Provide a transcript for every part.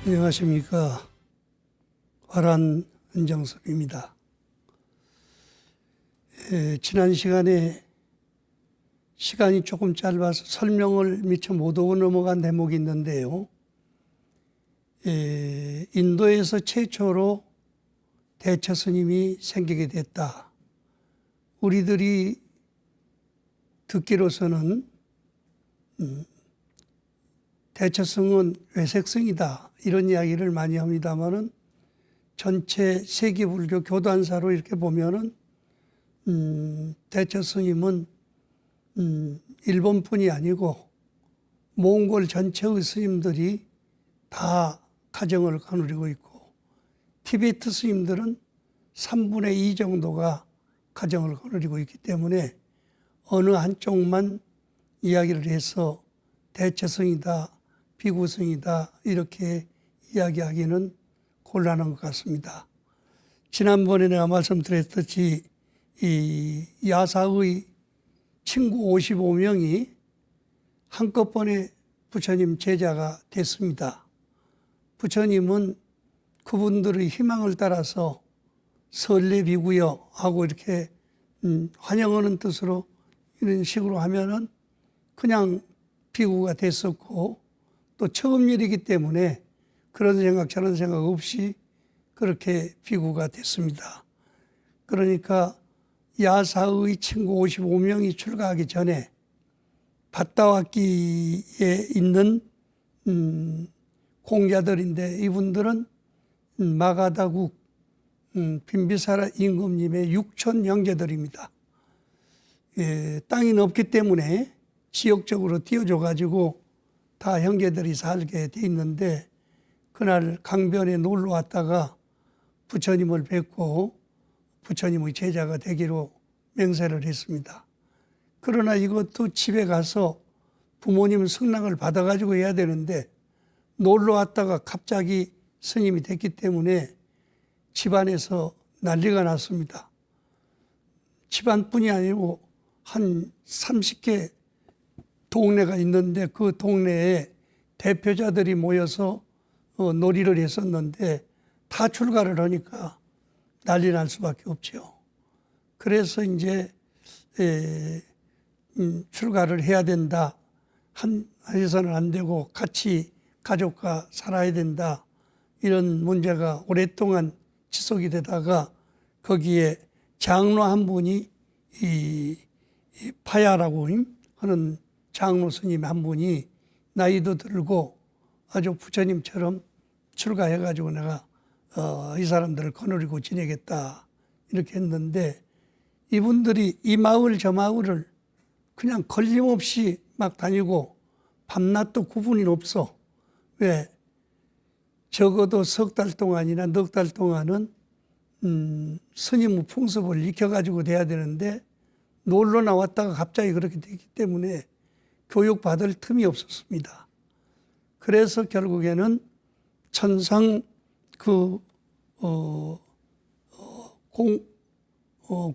안녕하십니까. 화란 은정섭입니다. 지난 시간에 시간이 조금 짧아서 설명을 미처 못하고 넘어간 대목이 있는데요. 인도에서 최초로 대처 스님이 생기게 됐다. 우리들이 듣기로서는 대처성은 외색성이다 이런 이야기를 많이 합니다만은 전체 세계불교 교단사로 이렇게 보면은 대처스님은 일본뿐이 아니고 몽골 전체의 스님들이 다 가정을 거느리고 있고 티베트 스님들은 3분의 2 정도가 가정을 거느리고 있기 때문에 어느 한쪽만 이야기를 해서 대처성이다, 비구성이다 이렇게 이야기하기는 곤란한 것 같습니다. 지난번에 내가 말씀드렸듯이 이 야사의 친구 55명이 한꺼번에 부처님 제자가 됐습니다. 부처님은 그분들의 희망을 따라서 설레비구여 하고 이렇게 환영하는 뜻으로 이런 식으로 하면은 그냥 비구가 됐었고 또 처음 일이기 때문에 그런 생각 저런 생각 없이 그렇게 비구가 됐습니다. 그러니까 야사의 친구 55명이 출가하기 전에 밭다와끼에 있는 공자들인데 이분들은 마가다국 빈비사라 임금님의 6천 형제들입니다. 땅이 없기 때문에 지역적으로 띄워줘 가지고 다 형제들이 살게 돼 있는데 그날 강변에 놀러 왔다가 부처님을 뵙고 부처님의 제자가 되기로 맹세를 했습니다. 그러나 이것도 집에 가서 부모님 승낙을 받아가지고 해야 되는데 놀러 왔다가 갑자기 스님이 됐기 때문에 집안에서 난리가 났습니다. 집안뿐이 아니고 한 30개 동네가 있는데 그 동네에 대표자들이 모여서 놀이를 했었는데 다 출가를 하니까 난리 날 수밖에 없죠. 그래서 이제 출가를 해야 된다. 해서는 안 되고 같이 가족과 살아야 된다. 이런 문제가 오랫동안 지속이 되다가 거기에 장로 한 분이 이 파야라고 하는 장로 스님 한 분이 나이도 들고 아주 부처님처럼 출가해가지고 내가 이 사람들을 거느리고 지내겠다 이렇게 했는데 이분들이 이 마을 저 마을을 그냥 걸림없이 막 다니고 밤낮도 구분이 없어. 왜? 적어도 석 달 동안이나 넉 달 동안은 스님의 풍습을 익혀가지고 돼야 되는데 놀러 나왔다가 갑자기 그렇게 되기 때문에 교육받을 틈이 없었습니다. 그래서 결국에는 천상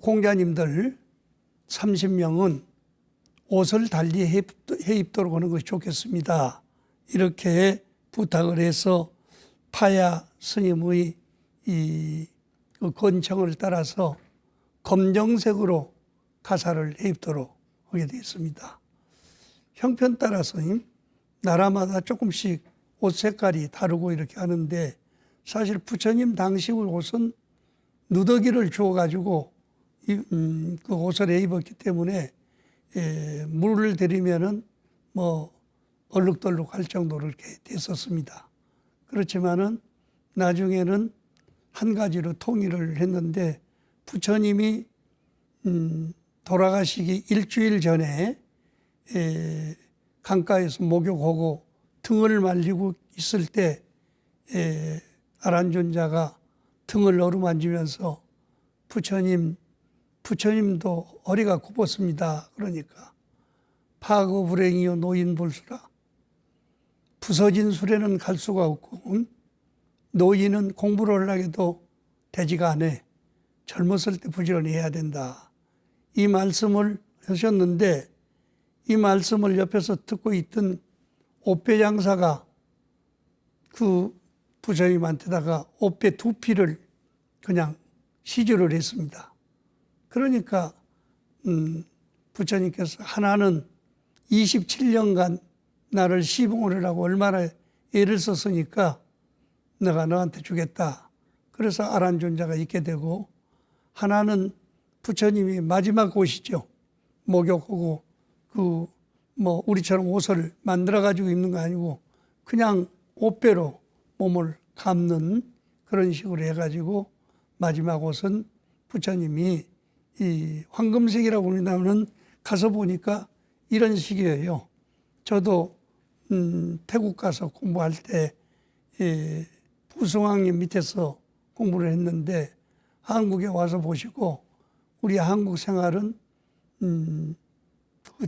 공자님들 30명은 옷을 달리 해입도록 하는 것이 좋겠습니다. 이렇게 부탁을 해서 파야 스님의 그 권청을 따라서 검정색으로 가사를 해입도록 하게 되었습니다. 형편 따라서 나라마다 조금씩 옷 색깔이 다르고 이렇게 하는데 사실 부처님 당시의 옷은 누더기를 주어가지고 그 옷을 입었기 때문에 물을 들이면은 뭐 얼룩덜룩 할 정도로 이렇게 됐었습니다. 그렇지만은 나중에는 한 가지로 통일을 했는데 부처님이 돌아가시기 일주일 전에 강가에서 목욕하고 등을 말리고 있을 때 아란존자가 등을 어루만지면서 부처님도 허리가 굽었습니다. 그러니까 파거불행이요 노인불수라 부서진 술에는 갈 수가 없고 노인은 공부를 하려고 되지가 않아. 젊었을 때 부지런히 해야 된다. 이 말씀을 하셨는데 이 말씀을 옆에서 듣고 있던 옥배 장사가 그 부처님한테다가 옷배 2피를 그냥 시주를 했습니다. 그러니까 부처님께서 하나는 27년간 나를 시봉을 하라고 얼마나 애를 썼으니까 내가 너한테 주겠다. 그래서 아란존자가 있게 되고, 하나는 부처님이 마지막 옷이죠. 목욕하고 우리처럼 옷을 만들어 가지고 입는 거 아니고 그냥 옷배로 몸을 감는 그런 식으로 해가지고 마지막 옷은 부처님이 이 황금색이라고 우리나라는 가서 보니까 이런 식이에요. 저도 태국 가서 공부할 때 부승왕님 밑에서 공부를 했는데, 한국에 와서 보시고 우리 한국 생활은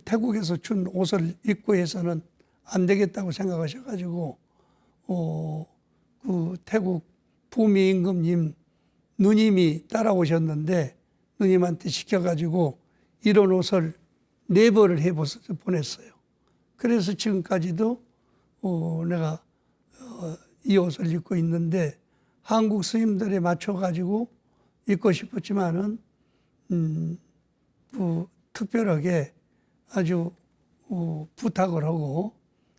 태국에서 준 옷을 입고 해서는 안 되겠다고 생각하셔가지고 그 태국 부미임금님 누님이 따라오셨는데, 누님한테 시켜가지고 이런 옷을 4벌을 해 보냈어요. 그래서 지금까지도 내가 이 옷을 입고 있는데, 한국 스님들에 맞춰가지고 입고 싶었지만은 특별하게 아주 부탁을 하고,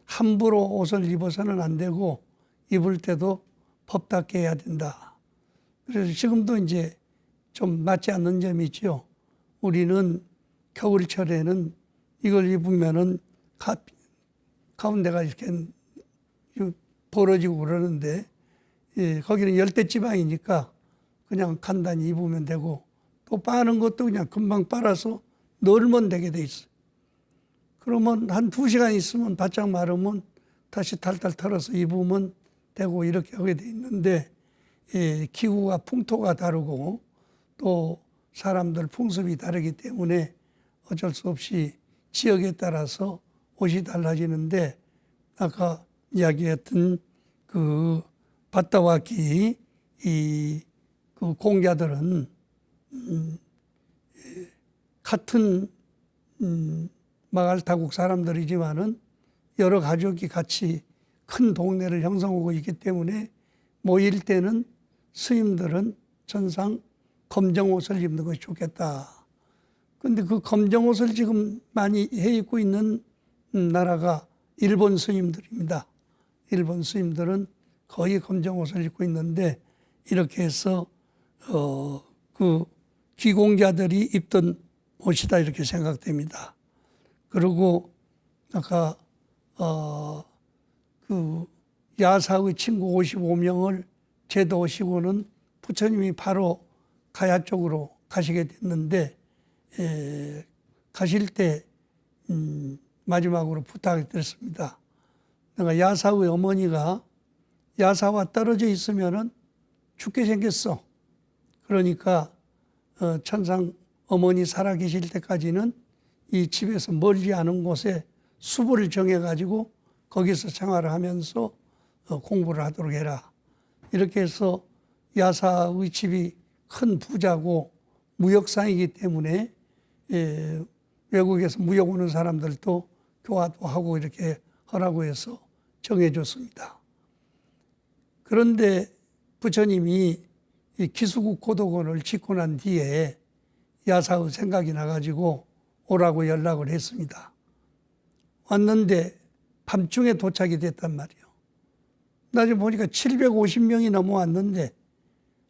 함부로 옷을 입어서는 안 되고 입을 때도 법답게 해야 된다. 그래서 지금도 이제 좀 맞지 않는 점이 있죠. 우리는 겨울철에는 이걸 입으면은 가운데가 이렇게 벌어지고 그러는데, 거기는 열대지방이니까 그냥 간단히 입으면 되고, 또 빠는 것도 그냥 금방 빨아서 널면 되게 돼 있어요. 그러면 한 2시간 있으면 바짝 마르면 다시 탈탈 털어서 입으면 되고 이렇게 하게 돼 있는데, 기후와 풍토가 다르고 또 사람들 풍습이 다르기 때문에 어쩔 수 없이 지역에 따라서 옷이 달라지는데, 아까 이야기했던 그 바타와키 그 공자들은 같은 마갈타국 사람들이지만은 여러 가족이 같이 큰 동네를 형성하고 있기 때문에 모일 때는 스님들은 전상 검정 옷을 입는 것이 좋겠다. 그런데 그 검정 옷을 지금 많이 해 입고 있는 나라가 일본 스님들입니다. 일본 스님들은 거의 검정 옷을 입고 있는데, 이렇게 해서 그 귀공자들이 입던 옷이다 이렇게 생각됩니다. 그리고 아까 그 야사의 친구 55명을 제도하시고는 부처님이 바로 가야 쪽으로 가시게 됐는데, 가실 때 마지막으로 부탁을 드렸습니다. 내가 야사의 어머니가 야사와 떨어져 있으면은 죽게 생겼어. 그러니까 천상 어머니 살아계실 때까지는 이 집에서 멀지 않은 곳에 수보를 정해가지고 거기서 생활을 하면서 공부를 하도록 해라. 이렇게 해서 야사의 집이 큰 부자고 무역상이기 때문에 외국에서 무역 오는 사람들도 교화도 하고 이렇게 하라고 해서 정해줬습니다. 그런데 부처님이 이 기수국 고도곤을 짓고 난 뒤에 야사의 생각이 나가지고 오라고 연락을 했습니다. 왔는데 밤중에 도착이 됐단 말이에요. 나중에 보니까 750명이 넘어왔는데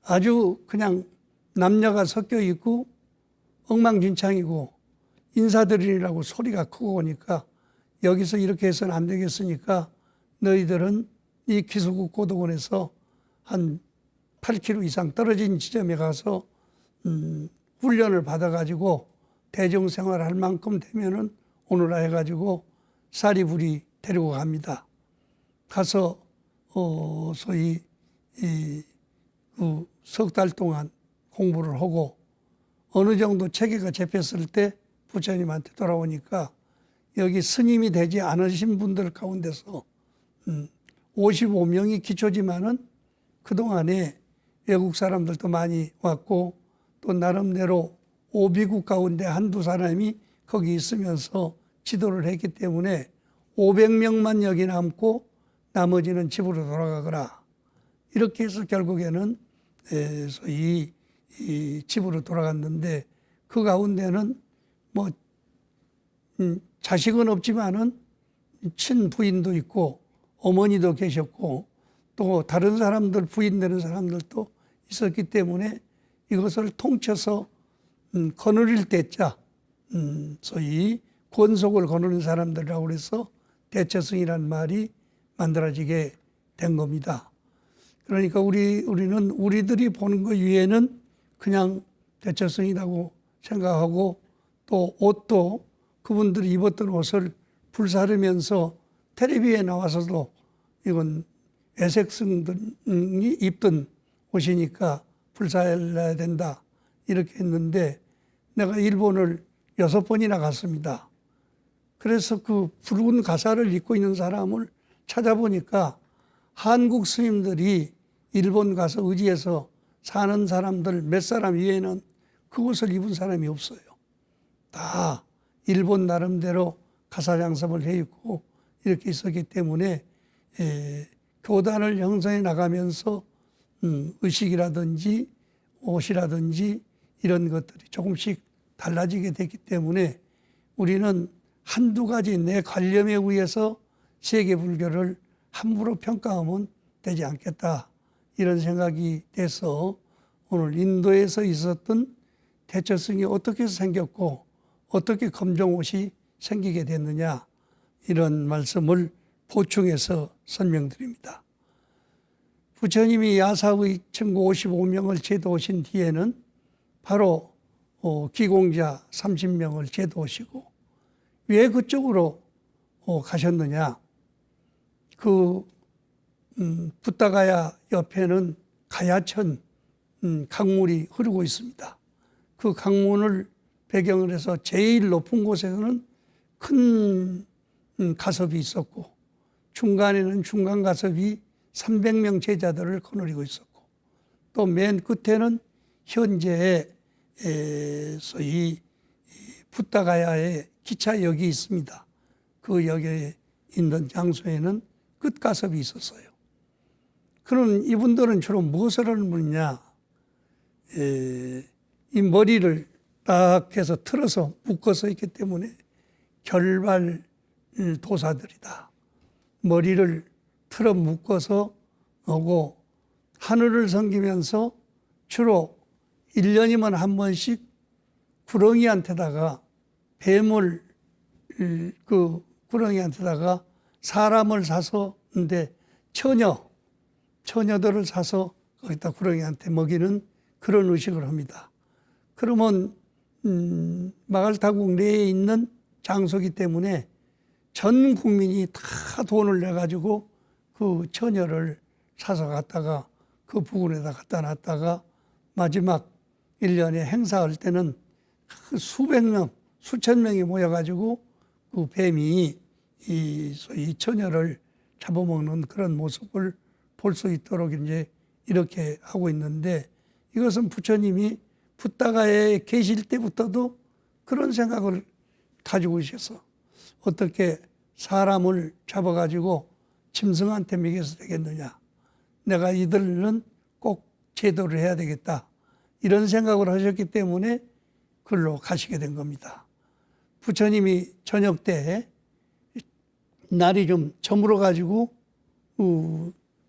아주 그냥 남녀가 섞여 있고 엉망진창이고, 인사드리라고 소리가 크고 오니까 여기서 이렇게 해서는 안 되겠으니까 너희들은 이 기수국 고도곤에서 한 8km 이상 떨어진 지점에 가서 훈련을 받아가지고 대중생활 할 만큼 되면은 오늘라 해가지고 사리부리 데리고 갑니다. 가서 소위 그 석 달 동안 공부를 하고 어느 정도 체계가 잡혔을 때 부처님한테 돌아오니까 여기 스님이 되지 않으신 분들 가운데서 55명이 기초지만은 그동안에 외국 사람들도 많이 왔고 또 나름대로 오비국 가운데 한두 사람이 거기 있으면서 지도를 했기 때문에 500명만 여기 남고 나머지는 집으로 돌아가거라. 이렇게 해서 결국에는 소위 이 집으로 돌아갔는데 그 가운데는 뭐 자식은 없지만은 친부인도 있고 어머니도 계셨고 또 다른 사람들 부인 되는 사람들도 있었기 때문에 이것을 통쳐서 거느릴 때자 소위 권속을 거느린 사람들이라고 그래서 대처성이라는 말이 만들어지게 된 겁니다. 그러니까 우리는 우리들이 보는 것 위에는 그냥 대처성이라고 생각하고 또 옷도 그분들이 입었던 옷을 불사르면서 텔레비에 나와서도 이건 애색성들이 입던 옷이니까 불사해야 된다 이렇게 했는데 내가 일본을 6번이나 갔습니다. 그래서 그 붉은 가사를 입고 있는 사람을 찾아보니까 한국 스님들이 일본 가서 의지해서 사는 사람들 몇 사람 이외에는 그것을 입은 사람이 없어요. 다 일본 나름대로 가사장섭을 해 있고 이렇게 있었기 때문에 교단을 형성해 나가면서 의식이라든지 옷이라든지 이런 것들이 조금씩 달라지게 됐기 때문에 우리는 한두 가지 내 관념에 의해서 세계 불교를 함부로 평가하면 되지 않겠다 이런 생각이 돼서 오늘 인도에서 있었던 대처성이 어떻게 생겼고 어떻게 검정옷이 생기게 됐느냐 이런 말씀을 보충해서 설명드립니다. 부처님이 야사의 청구 55명을 제도하신 뒤에는 바로 기공자 30명을 제도하시고 왜 그쪽으로 가셨느냐. 그 붓다가야 옆에는 가야천 강물이 흐르고 있습니다. 그 강문을 배경을 해서 제일 높은 곳에서는 큰 가섭이 있었고 중간에는 중간 가섭이 300명 제자들을 거느리고 있었고 또 맨 끝에는 현재의 소위 붓다가야의 기차역이 있습니다. 그 역에 있는 장소에는 끝가섭이 있었어요. 그럼 이분들은 주로 무엇을 하는 분이냐? 이 머리를 딱 해서 틀어서 묶어서 있기 때문에 결발 도사들이다. 머리를 틀어 묶어서 오고 하늘을 섬기면서 주로 1년이면 한 번씩 구렁이한테다가 뱀을 그 구렁이한테다가 사람을 사서 근데 처녀들을 사서 거기다 구렁이한테 먹이는 그런 의식을 합니다. 그러면 마갈타국 내에 있는 장소이기 때문에 전 국민이 다 돈을 내가지고 그 처녀를 사서 갔다가 그 부근에다 갖다 놨다가 마지막 1년에 행사할 때는 수백 명, 수천 명이 모여가지고 그 뱀이 이 처녀를 잡아먹는 그런 모습을 볼 수 있도록 이제 이렇게 하고 있는데 이것은 부처님이 붓다가에 계실 때부터도 그런 생각을 가지고 계셔서 어떻게 사람을 잡아가지고 짐승한테 먹여서 되겠느냐. 내가 이들은 꼭 제도를 해야 되겠다. 이런 생각을 하셨기 때문에 글로 가시게 된 겁니다. 부처님이 저녁 때 날이 좀 저물어가지고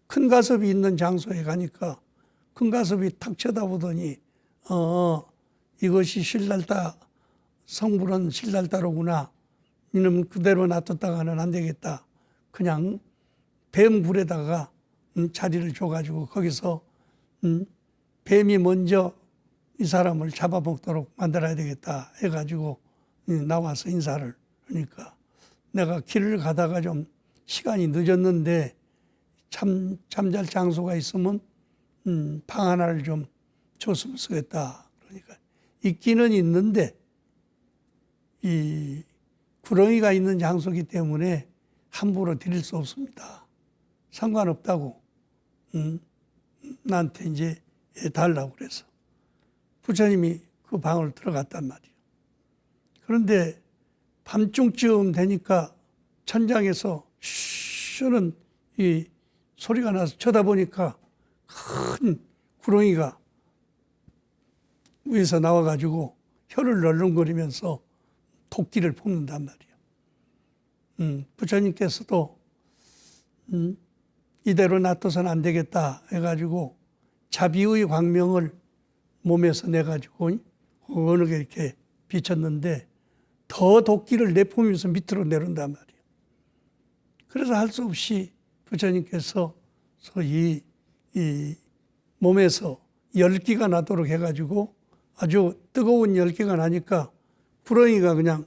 큰 가섭이 있는 장소에 가니까 큰 가섭이 탁 쳐다보더니 이것이 신랄다 성불은 신랄다로구나. 이놈 그대로 놔뒀다가는 안 되겠다. 그냥 뱀불에다가 자리를 줘가지고 거기서 뱀이 먼저 이 사람을 잡아먹도록 만들어야 되겠다 해가지고 나와서 인사를 하니까 내가 길을 가다가 좀 시간이 늦었는데 잠잘 장소가 있으면 방 하나를 좀 줬으면 쓰겠다. 그러니까 있기는 있는데 이 구렁이가 있는 장소이기 때문에 함부로 드릴 수 없습니다. 상관없다고 나한테 이제 달라고 그래서 부처님이 그 방을 들어갔단 말이에요. 그런데 밤중쯤 되니까 천장에서 쉬는 이 소리가 나서 쳐다보니까 큰 구렁이가 위에서 나와가지고 혀를 널렁거리면서 토끼를 뽑는단 말이에요. 부처님께서도 이대로 놔둬서는 안 되겠다 해가지고 자비의 광명을 몸에서 내가지고 어느 게 이렇게 비쳤는데 더 도끼를 내뿜으면서 밑으로 내려온단 말이에요. 그래서 할 수 없이 부처님께서 소위 이 몸에서 열기가 나도록 해가지고 아주 뜨거운 열기가 나니까 구렁이가 그냥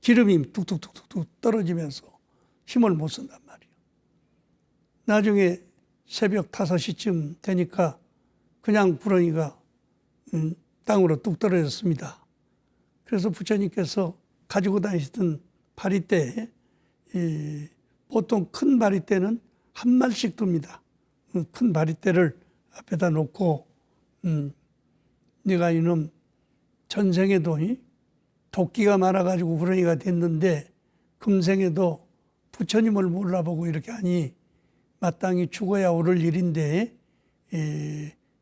기름이 뚝뚝뚝뚝 떨어지면서 힘을 못 쓴단 말이에요. 나중에 새벽 5시쯤 되니까 그냥 구렁이가 땅으로 뚝 떨어졌습니다. 그래서 부처님께서 가지고 다니시던 바리떼, 보통 큰 바리떼는 한 말씩 둡니다. 큰 바리떼를 앞에다 놓고 네가 이놈 전생에도 도끼가 많아가지고 구렁이가 됐는데 금생에도 부처님을 몰라보고 이렇게 하니 마땅히 죽어야 오를 일인데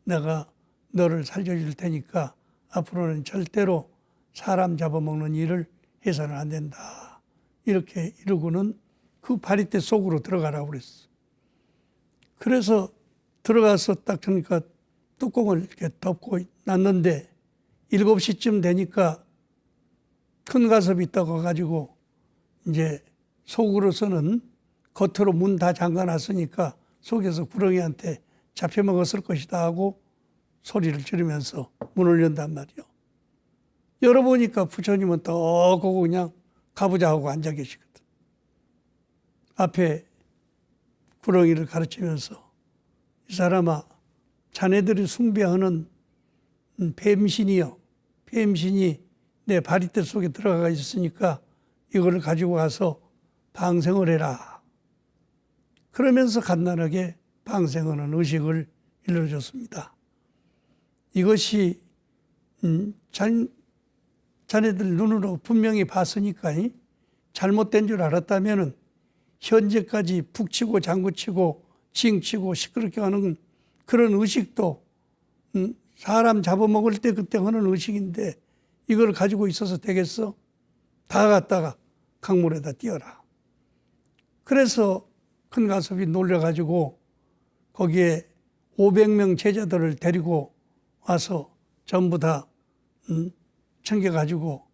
내가 너를 살려줄 테니까 앞으로는 절대로 사람 잡아먹는 일을 해서는 안 된다. 이렇게 이러고는 그 바리떼 속으로 들어가라고 그랬어. 그래서 들어가서 딱 그러니까 뚜껑을 이렇게 덮고 놨는데 7시쯤 되니까 큰 가섭이 떠가지고 이제 속으로서는 겉으로 문 다 잠가놨으니까 속에서 구렁이한테 잡혀먹었을 것이다 하고 소리를 지르면서 문을 연단 말이요. 열어보니까 부처님은 떡 하고 그냥 가보자 하고 앉아 계시거든. 앞에 구렁이를 가르치면서 이 사람아, 자네들이 숭배하는 뱀신이요. 뱀신이 내 바리떼 속에 들어가 있으니까 이걸 가지고 가서 방생을 해라. 그러면서 간단하게 방생하는 의식을 일러줬습니다. 이것이 자네들 눈으로 분명히 봤으니까 잘못된 줄 알았다면 현재까지 북치고 장구치고 징치고 시끄럽게 하는 그런 의식도 사람 잡아먹을 때 그때 하는 의식인데 이걸 가지고 있어서 되겠어? 다 갖다가 강물에다 띄어라. 그래서 큰 가섭이 놀려가지고 거기에 500명 제자들을 데리고 와서 전부 다 챙겨가지고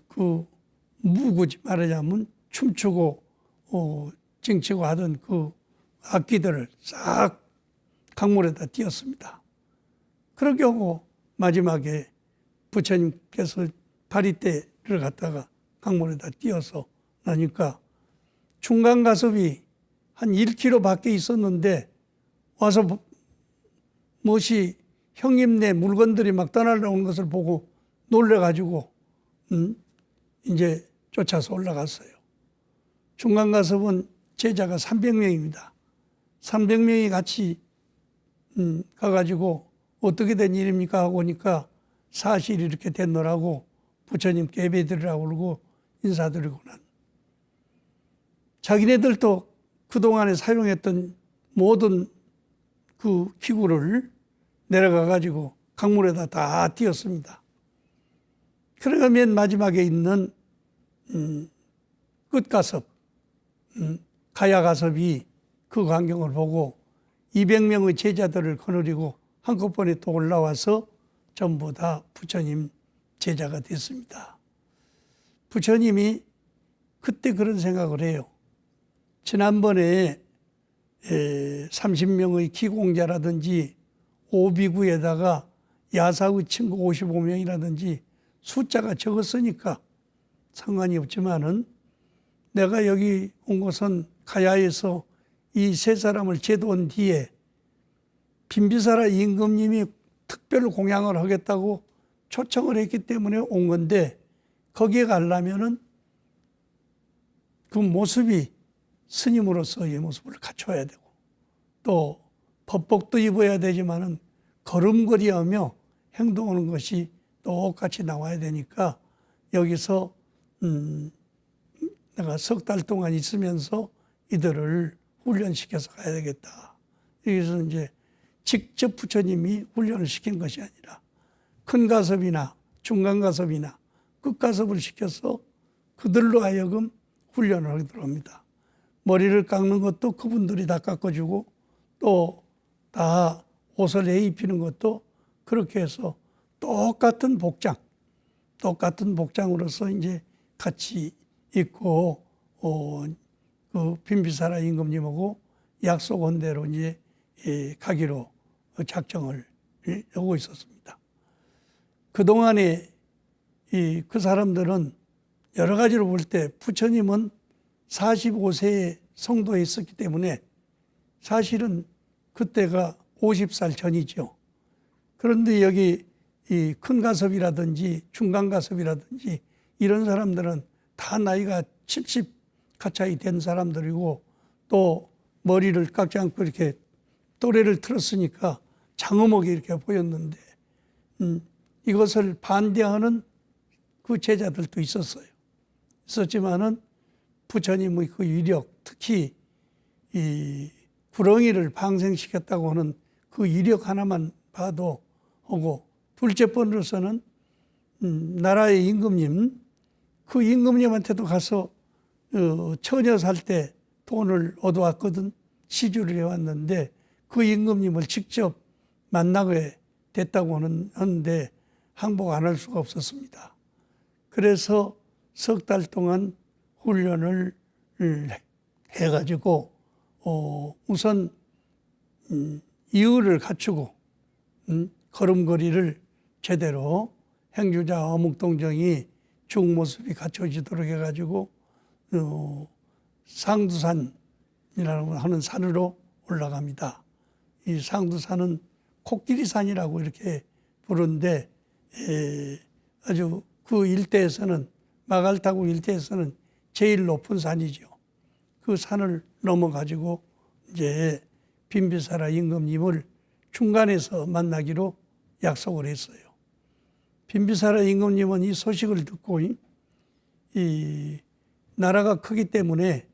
그 무구지 말하자면 춤추고 징치고 하던 그 악기들을 싹 강물에다 띄었습니다. 그렇게 하고 마지막에 부처님께서 바리떼를 갖다가 강물에다 띄어서 나니까 중간 가섭이 한 1km 밖에 있었는데 와서 무엇이 형님네 물건들이 막 떠날라오는 것을 보고 놀래가지고 이제 쫓아서 올라갔어요. 중간 가섭은 제자가 300명입니다. 300명이 같이 가가지고 어떻게 된 일입니까 하고 오니까 사실이 이렇게 됐노라고 부처님께 예배드리라고 그러고 인사드리고 난 자기네들도 그동안에 사용했던 모든 그 기구를 내려가가지고 강물에다 다 띄었습니다. 그러가 맨 마지막에 있는 끝가섭, 가야가섭이 그 광경을 보고 200명의 제자들을 거느리고 한꺼번에 또 올라와서 전부 다 부처님 제자가 됐습니다. 부처님이 그때 그런 생각을 해요. 지난번에 30명의 기공자라든지 오비구에다가 야사의 친구 55명이라든지 숫자가 적었으니까 상관이 없지만은 내가 여기 온 것은 가야에서 이 세 사람을 제도한 뒤에 빈비사라 임금님이 특별 공양을 하겠다고 초청을 했기 때문에 온 건데 거기에 가려면은 그 모습이 스님으로서의 모습을 갖춰야 되고 또 법복도 입어야 되지만은 걸음걸이하며 행동하는 것이 똑같이 나와야 되니까 여기서 내가 3달 동안 있으면서 이들을 훈련시켜서 가야 되겠다 여기서 이제 직접 부처님이 훈련을 시킨 것이 아니라 큰 가섭이나 중간 가섭이나 끝 가섭을 시켜서 그들로 하여금 훈련을 하도록 합니다. 머리를 깎는 것도 그분들이 다 깎아주고 또 다 옷을 입히는 것도 그렇게 해서 똑같은 복장으로서 이제 같이 입고 그 빈비사라 임금님하고 약속한 대로 이제 가기로 작정을 하고 있었습니다. 그동안에 그 사람들은 여러 가지로 볼 때 부처님은 45세에 성도에 있었기 때문에 사실은 그때가 50살 전이죠. 그런데 여기 이 큰 가섭이라든지 중간 가섭이라든지 이런 사람들은 다 나이가 70 가까이 된 사람들이고 또 머리를 깎지 않고 이렇게 또래를 틀었으니까 장엄하게 이렇게 보였는데 이것을 반대하는 그 제자들도 있었지만은 부처님의 그 위력, 특히 이 구렁이를 방생시켰다고 하는 그 위력 하나만 봐도 하고 둘째 번으로서는 나라의 임금님, 그 임금님한테도 가서 처녀 살 때 돈을 얻어왔거든. 시주를 해왔는데 그 임금님을 직접 만나게 됐다고 하는데 항복 안 할 수가 없었습니다. 그래서 석 달 동안 훈련을 해가지고 우선 이의를 갖추고 걸음걸이를 제대로 행주자 어묵동정이 중모습이 갖춰지도록 해가지고 상두산이라고 하는 산으로 올라갑니다. 이 상두산은 코끼리산이라고 이렇게 부르는데 아주 그 일대에서는 마갈타구 일대에서는 제일 높은 산이죠. 그 산을 넘어가지고 이제 빈비사라 임금님을 중간에서 만나기로 약속을 했어요. 빈비사라 임금님은 이 소식을 듣고 이 나라가 크기 때문에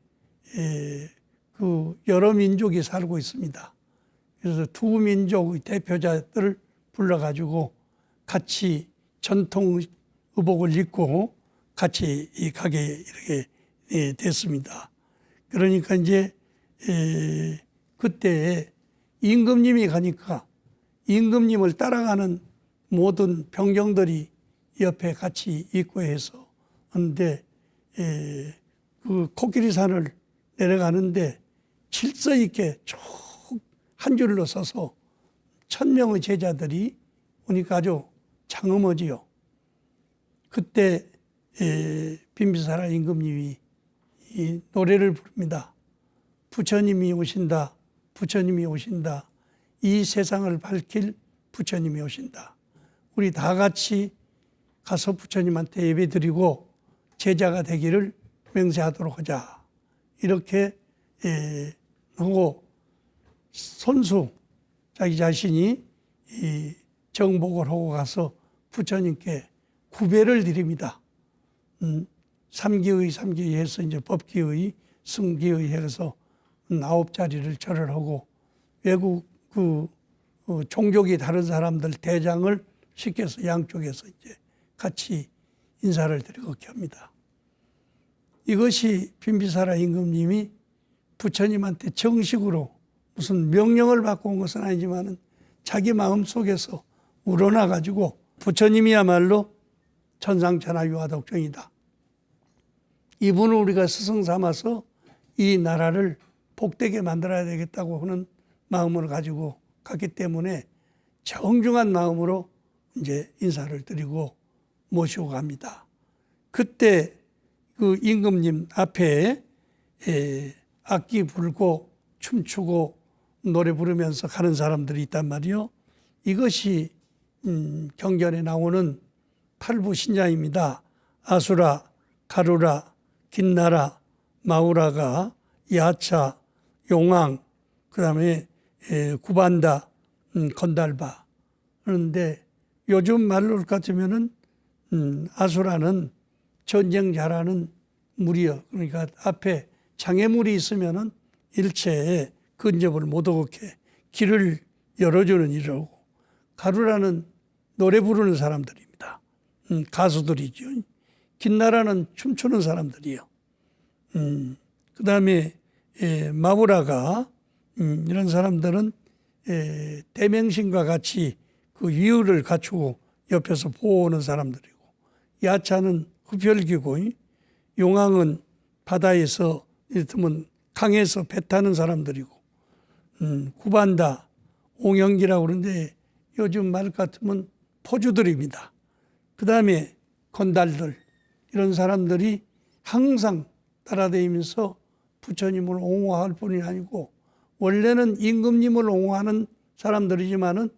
그 여러 민족이 살고 있습니다. 그래서 두 민족의 대표자들을 불러가지고 같이 전통 의복을 입고 같이 가게 이렇게 됐습니다. 그러니까 이제 그때 임금님이 가니까 임금님을 따라가는 모든 병정들이 옆에 같이 있고 해서 그런데 그 코끼리산을 내려가는데 질서 있게 쭉 한 줄로 서서 1000명의 제자들이 오니까 아주 장엄하지요. 그때 빈비사라 임금님이 이 노래를 부릅니다. 부처님이 오신다. 부처님이 오신다. 이 세상을 밝힐 부처님이 오신다. 우리 다 같이 가서 부처님한테 예배드리고 제자가 되기를 맹세하도록 하자. 이렇게 하고 손수 자기 자신이 이 정복을 하고 가서 부처님께 구배를 드립니다. 삼기의 해서 이제 법기의 승기의 해서 9자리를 절을 하고 외국 그 종족이 다른 사람들 대장을 시켜서 양쪽에서 이제 같이 인사를 드리고 그렇게 합니다. 이것이 빈비사라 임금님이 부처님한테 정식으로 무슨 명령을 받고 온 것은 아니지만은 자기 마음 속에서 우러나가지고 부처님이야말로 천상천하 유화독존이다. 이분을 우리가 스승 삼아서 이 나라를 복되게 만들어야 되겠다고 하는 마음을 가지고 갔기 때문에 정중한 마음으로 이제 인사를 드리고 모시고 갑니다. 그때 그 임금님 앞에 악기 불고 춤추고 노래 부르면서 가는 사람들이 있단 말이요. 이것이 경전에 나오는 팔부신자입니다. 아수라, 가루라, 긴나라, 마우라가, 야차, 용왕, 그 다음에 구반다, 건달바. 그런데 요즘 말로 같으면은 아수라는 전쟁 잘하는 무리여. 그러니까 앞에 장애물이 있으면은 일체에 근접을 못 오게. 길을 열어주는 일이고, 가루라는 노래 부르는 사람들입니다. 가수들이죠. 김나라는 춤추는 사람들이요. 그 다음에 마부라가 이런 사람들은 대명신과 같이 그 위율을 갖추고 옆에서 보호하는 사람들이고, 야차는 흡혈귀고, 용왕은 바다에서 이를테면 강에서 배 타는 사람들이고, 구반다, 옹영기라고 그러는데 요즘 말 같으면 포주들입니다. 그 다음에 건달들, 이런 사람들이 항상 따라다니면서 부처님을 옹호할 뿐이 아니고, 원래는 임금님을 옹호하는 사람들이지만은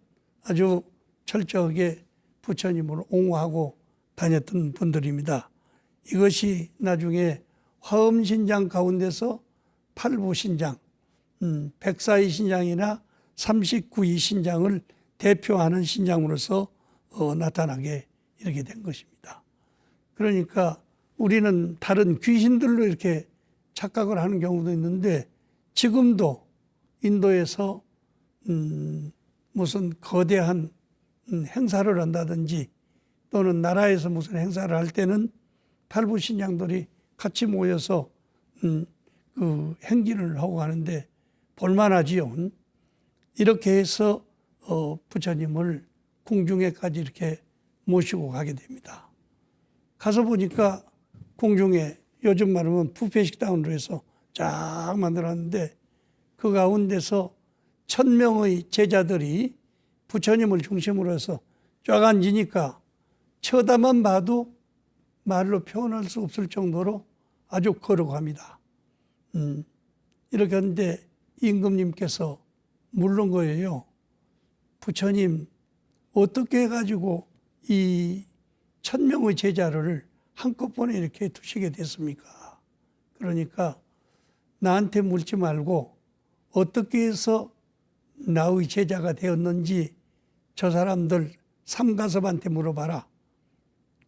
아주 철저하게 부처님을 옹호하고 다녔던 분들입니다. 이것이 나중에 화엄신장 가운데서 팔부신장, 백사의 신장이나 39의 신장을 대표하는 신장으로서 나타나게 이렇게 된 것입니다. 그러니까 우리는 다른 귀신들로 이렇게 착각을 하는 경우도 있는데, 지금도 인도에서 무슨 거대한 행사를 한다든지 또는 나라에서 무슨 행사를 할 때는 팔부신장들이 같이 모여서 그 행진을 하고 가는데 볼만하지요. 이렇게 해서 부처님을 궁중에까지 이렇게 모시고 가게 됩니다. 가서 보니까 궁중에 요즘 말하면 뷔페 식당으로 해서 쫙 만들었는데, 그 가운데서 1000명의 제자들이 부처님을 중심으로 해서 쫙 앉으니까 쳐다만 봐도 말로 표현할 수 없을 정도로 아주 거룩합니다. 이렇게 하는데 임금님께서 물른 거예요. 부처님, 어떻게 해가지고 이 1000명의 제자를 한꺼번에 이렇게 두시게 됐습니까? 그러니까 나한테 묻지 말고 어떻게 해서 나의 제자가 되었는지 저 사람들 삼가섭한테 물어봐라.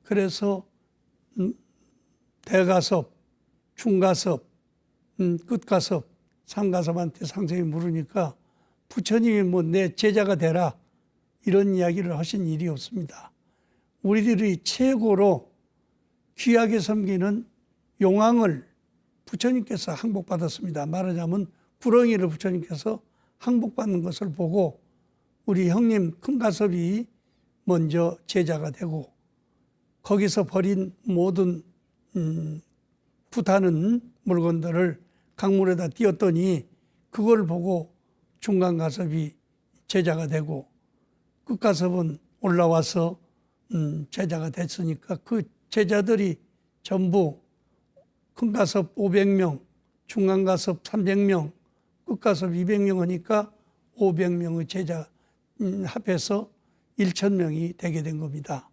그래서 대가섭, 중가섭, 끝가섭, 삼가섭한테 상세히 물으니까 부처님이 뭐 내 제자가 되라 이런 이야기를 하신 일이 없습니다. 우리들이 최고로 귀하게 섬기는 용왕을 부처님께서 항복받았습니다. 말하자면 구렁이를 부처님께서 항복받는 것을 보고 우리 형님 큰가섭이 먼저 제자가 되고, 거기서 버린 모든 불타는 물건들을 강물에다 띄었더니 그걸 보고 중간가섭이 제자가 되고, 끝가섭은 올라와서 제자가 됐으니까 그 제자들이 전부 큰가섭 500명, 중간가섭 300명, 끝가섭 200명 하니까 500명의 제자 합해서 1000명이 되게 된 겁니다.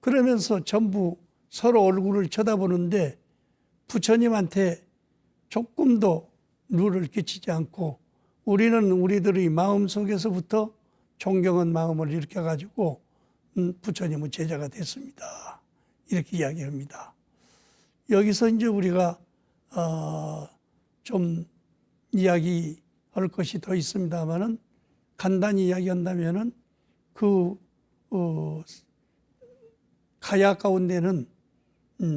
그러면서 전부 서로 얼굴을 쳐다보는데 부처님한테 조금도 누를 끼치지 않고, 우리는 우리들의 마음속에서부터 존경한 마음을 일으켜가지고 부처님의 제자가 됐습니다. 이렇게 이야기합니다. 여기서 이제 우리가 좀 이야기할 것이 더 있습니다만은, 간단히 이야기한다면은 그 가야 가운데는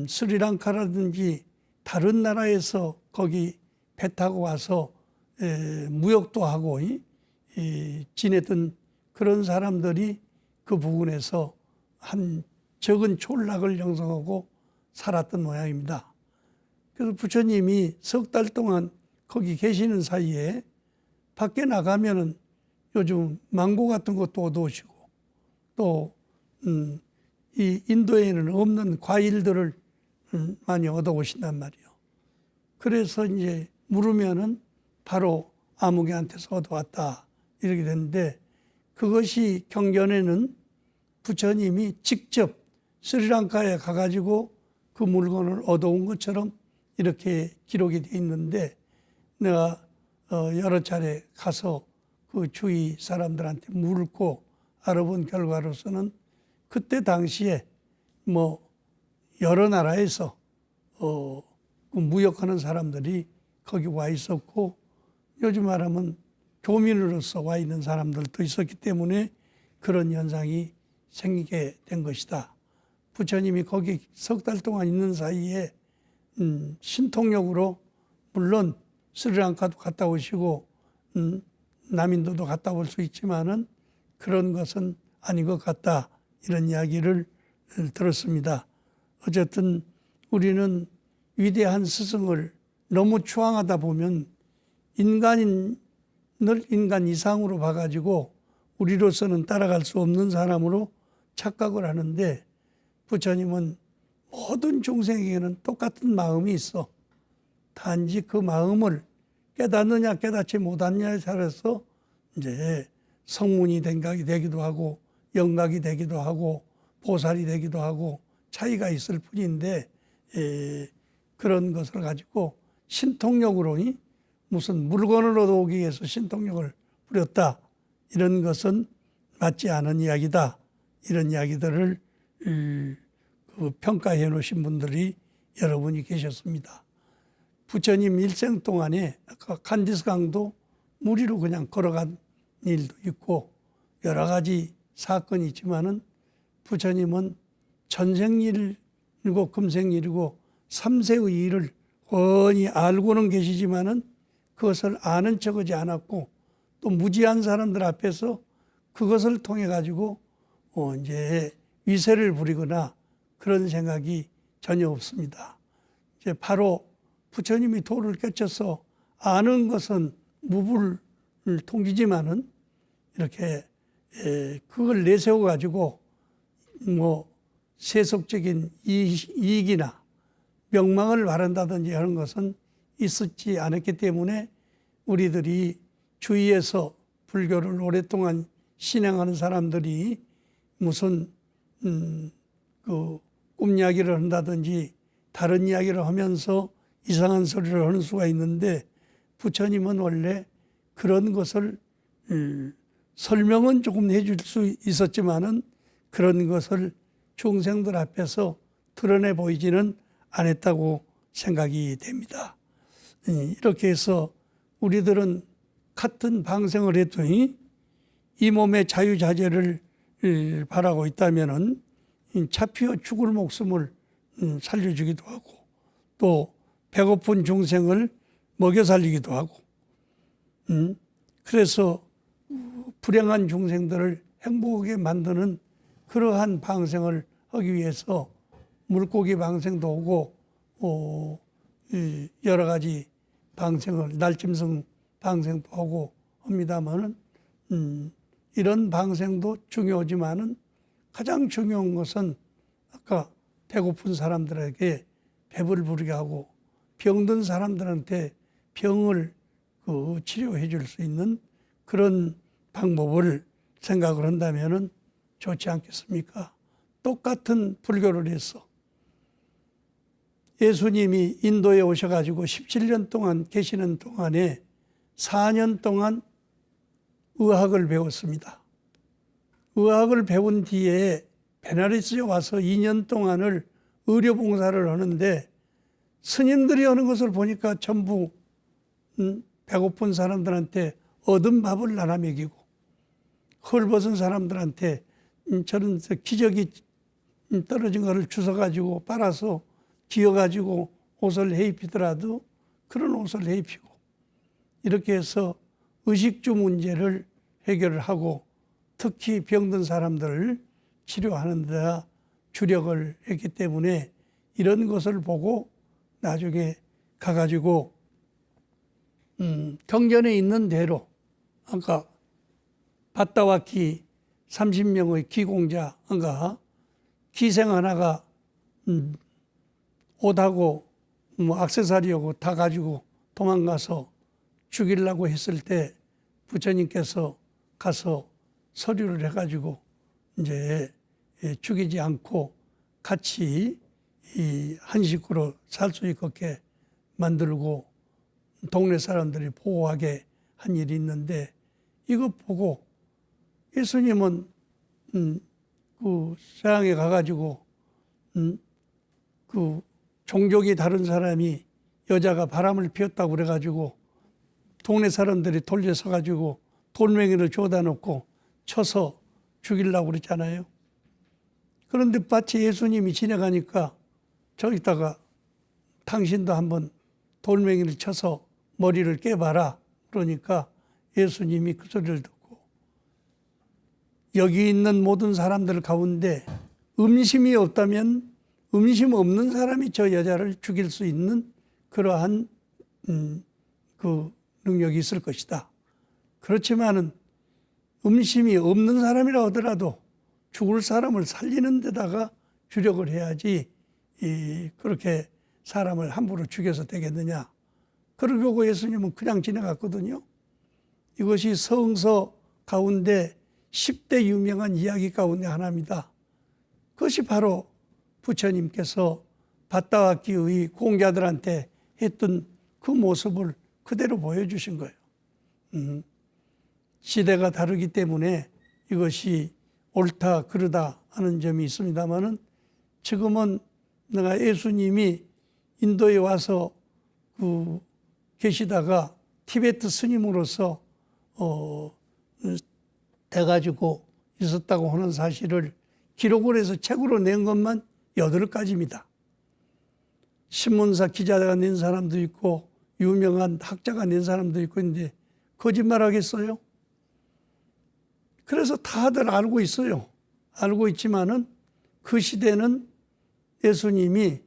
스리랑카라든지 다른 나라에서 거기 배 타고 와서 무역도 하고 지내던 그런 사람들이 그 부근에서 한 적은 촌락을 형성하고 살았던 모양입니다. 그래서 부처님이 석 달 동안 거기 계시는 사이에 밖에 나가면은 요즘 망고 같은 것도 얻어오시고, 또 이 인도에는 없는 과일들을 많이 얻어오신단 말이에요. 그래서 이제 물으면은 바로 아무개한테서 얻어왔다 이렇게 되는데, 그것이 경전에는 부처님이 직접 스리랑카에 가가지고 그 물건을 얻어온 것처럼 이렇게 기록이 돼 있는데, 내가 여러 차례 가서 그 주위 사람들한테 묻고 알아본 결과로서는 그때 당시에 뭐 여러 나라에서 그 무역하는 사람들이 거기 와 있었고, 요즘 말하면 교민으로서 와 있는 사람들도 있었기 때문에 그런 현상이 생기게 된 것이다. 부처님이 거기 석 달 동안 있는 사이에 신통력으로 물론 스리랑카도 갔다 오시고 남인도도 갔다 올 수 있지만은 그런 것은 아닌 것 같다. 이런 이야기를 들었습니다. 어쨌든 우리는 위대한 스승을 너무 추앙하다 보면 인간을 인간 이상으로 봐가지고 우리로서는 따라갈 수 없는 사람으로 착각을 하는데 부처님은 모든 종생에게는 똑같은 마음이 있어. 단지 그 마음을 깨닫느냐 깨닫지 못하느냐에 따라서 이제 성문이 되기도 하고 영각이 되기도 하고 보살이 되기도 하고 차이가 있을 뿐인데 그런 것을 가지고 신통력으로 무슨 물건을 얻어오기 위해서 신통력을 부렸다. 이런 것은 맞지 않은 이야기다. 이런 이야기들을 평가해 놓으신 분들이 여러분이 계셨습니다. 부처님 일생 동안에 칸디스 강도 무리로 그냥 걸어간 일도 있고 여러 가지 사건이 있지만은 부처님은 전생일이고 금생일이고 삼세의 일을 훤히 알고는 계시지만은 그것을 아는 척하지 않았고 또 무지한 사람들 앞에서 그것을 통해 가지고 이제 위세를 부리거나 그런 생각이 전혀 없습니다. 이제 바로 부처님이 도를 깨쳐서 아는 것은 무불을 통지지만은 이렇게 그걸 내세워 가지고 뭐 세속적인 이익이나 명망을 바란다든지 하는 것은 있었지 않았기 때문에 우리들이 주위에서 불교를 오랫동안 신앙하는 사람들이 무슨 그 꿈 이야기를 한다든지 다른 이야기를 하면서 이상한 소리를 하는 수가 있는데 부처님은 원래 그런 것을 설명은 조금 해줄 수 있었지만은 그런 것을 중생들 앞에서 드러내 보이지는 않았다고 생각이 됩니다. 이렇게 해서 우리들은 같은 방생을 했더니 이 몸의 자유자재를 바라고 있다면은 잡히어 죽을 목숨을 살려주기도 하고 또 배고픈 중생을 먹여 살리기도 하고 그래서 불행한 중생들을 행복하게 만드는 그러한 방생을 하기 위해서 물고기 방생도 오고 여러 가지 방생을 날짐승 방생도 하고 합니다만은 이런 방생도 중요하지만은 가장 중요한 것은 아까 배고픈 사람들에게 배불 부르게 하고 병든 사람들한테 병을 치료해 줄 수 있는 그런 방법을 생각을 한다면은 좋지 않겠습니까? 똑같은 불교를 해서 예수님이 인도에 오셔가지고 17년 동안 계시는 동안에 4년 동안 의학을 배웠습니다. 의학을 배운 뒤에 베나리스에 와서 2년 동안을 의료봉사를 하는데 스님들이 하는 것을 보니까 전부 배고픈 사람들한테 얻은 밥을 나눠 먹이고 헐벗은 사람들한테 저런 기저귀 떨어진 거를 주워가지고 빨아서 기어가지고 옷을 해입히더라도 그런 옷을 해입히고 이렇게 해서 의식주 문제를 해결을 하고 특히 병든 사람들을 치료하는 데 주력을 했기 때문에 이런 것을 보고 나중에 가가지고 경전에 있는 대로 아까 바다와키 30명의 기공자가 기생 하나가 옷하고 뭐 액세서리하고 다 가지고 도망가서 죽이려고 했을 때 부처님께서 가서 서류를 해가지고 이제 죽이지 않고 같이 한 식구로 살 수 있게 만들고 동네 사람들이 보호하게 한 일이 있는데 이거 보고 예수님은 그 서양에 가가지고 그 종족이 다른 사람이 여자가 바람을 피웠다고 그래가지고 동네 사람들이 돌려서 가지고 돌멩이를 줘다 놓고 쳐서 죽이려고 그랬잖아요. 그런데 마치 예수님이 지나가니까 저기다가 당신도 한번 돌멩이를 쳐서 머리를 깨봐라. 그러니까 예수님이 그 소리를 듣고 여기 있는 모든 사람들 가운데 음심이 없다면 음심 없는 사람이 저 여자를 죽일 수 있는 그러한 그 능력이 있을 것이다. 그렇지만은 음심이 없는 사람이라 하더라도 죽을 사람을 살리는 데다가 주력을 해야지 그렇게 사람을 함부로 죽여서 되겠느냐. 그러고 예수님은 그냥 지나갔거든요. 이것이 성서 가운데 10대 유명한 이야기 가운데 하나입니다. 그것이 바로 부처님께서 밭다와키의 공자들한테 했던 그 모습을 그대로 보여주신 거예요. 시대가 다르기 때문에 이것이 옳다 그르다 하는 점이 있습니다만은 지금은 내가 예수님이 인도에 와서 계시다가 티베트 스님으로서 돼가지고 있었다고 하는 사실을 기록을 해서 책으로 낸 것만 8가지입니다. 신문사 기자가 낸 사람도 있고 유명한 학자가 낸 사람도 있고 있는데 거짓말하겠어요? 그래서 다들 알고 있어요. 알고 있지만은 그 시대는 예수님이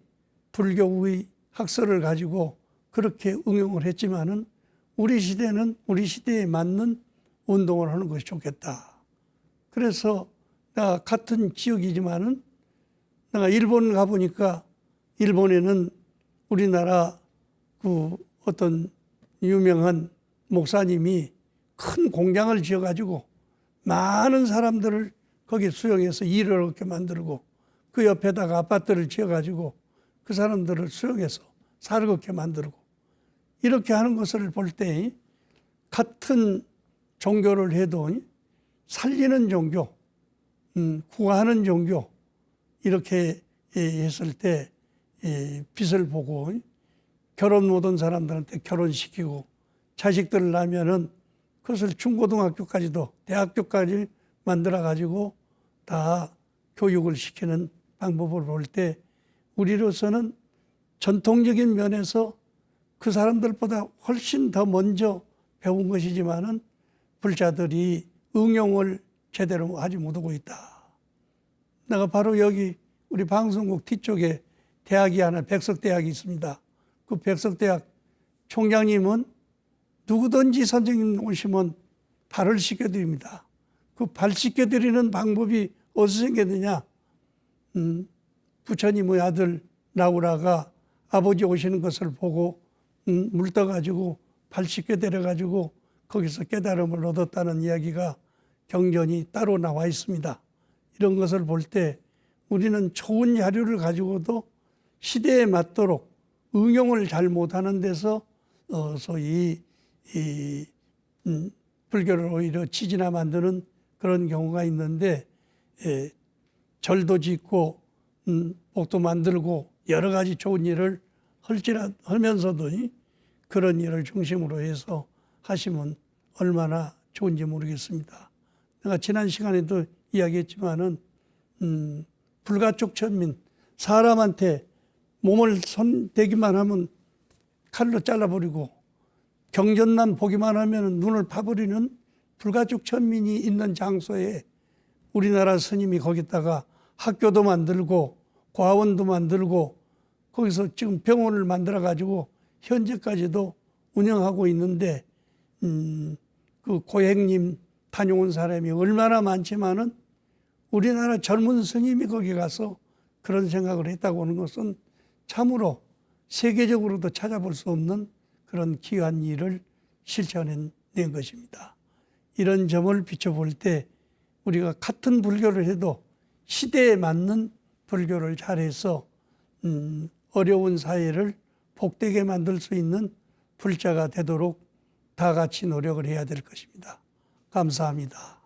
불교의 학설을 가지고 그렇게 응용을 했지만은 우리 시대는 우리 시대에 맞는 운동을 하는 것이 좋겠다. 그래서 내가 같은 지역이지만은 내가 일본 가보니까 일본에는 우리나라 그 어떤 유명한 목사님이 큰 공장을 지어가지고 많은 사람들을 거기 수용해서 일을 얻게 만들고 그 옆에다가 아파트를 지어가지고 그 사람들을 수용해서 살게 만들고 이렇게 하는 것을 볼 때 같은 종교를 해도 살리는 종교, 구하는 종교 이렇게 했을 때 빛을 보고 결혼 못한 사람들한테 결혼시키고 자식들을 낳으면은 그것을 중고등학교까지도 대학교까지 만들어 가지고 다 교육을 시키는 방법을 볼 때 우리로서는 전통적인 면에서 그 사람들보다 훨씬 더 먼저 배운 것이지만은 불자들이 응용을 제대로 하지 못하고 있다. 내가 바로 여기 우리 방송국 뒤쪽에 대학이 하나 백석대학이 있습니다. 그 백석대학 총장님은 누구든지 선생님 오시면 발을 씻겨드립니다. 그 발 씻겨드리는 방법이 어디서 생겼느냐? 부처님의 아들 나우라가 아버지 오시는 것을 보고 물 떠가지고 발 씻겨드려가지고 거기서 깨달음을 얻었다는 이야기가 경전이 따로 나와 있습니다. 이런 것을 볼 때 우리는 좋은 자료를 가지고도 시대에 맞도록 응용을 잘 못하는 데서 소위 불교를 오히려 지지나 만드는 그런 경우가 있는데 절도 짓고 복도 만들고 여러 가지 좋은 일을 하면서도 그런 일을 중심으로 해서 하시면 얼마나 좋은지 모르겠습니다. 내가 지난 시간에도 이야기했지만은 불가촉 천민 사람한테 몸을 손대기만 하면 칼로 잘라버리고 경전만 보기만 하면 눈을 파버리는 불가촉 천민이 있는 장소에 우리나라 스님이 거기다가 학교도 만들고 과원도 만들고 거기서 지금 병원을 만들어 가지고 현재까지도 운영하고 있는데 그 고행님 다녀온 사람이 얼마나 많지만은 우리나라 젊은 스님이 거기 가서 그런 생각을 했다고 하는 것은 참으로 세계적으로도 찾아볼 수 없는 그런 귀한 일을 실천해낸 것입니다. 이런 점을 비춰볼 때 우리가 같은 불교를 해도 시대에 맞는 불교를 잘해서 어려운 사회를 복되게 만들 수 있는 불자가 되도록 다 같이 노력을 해야 될 것입니다. 감사합니다.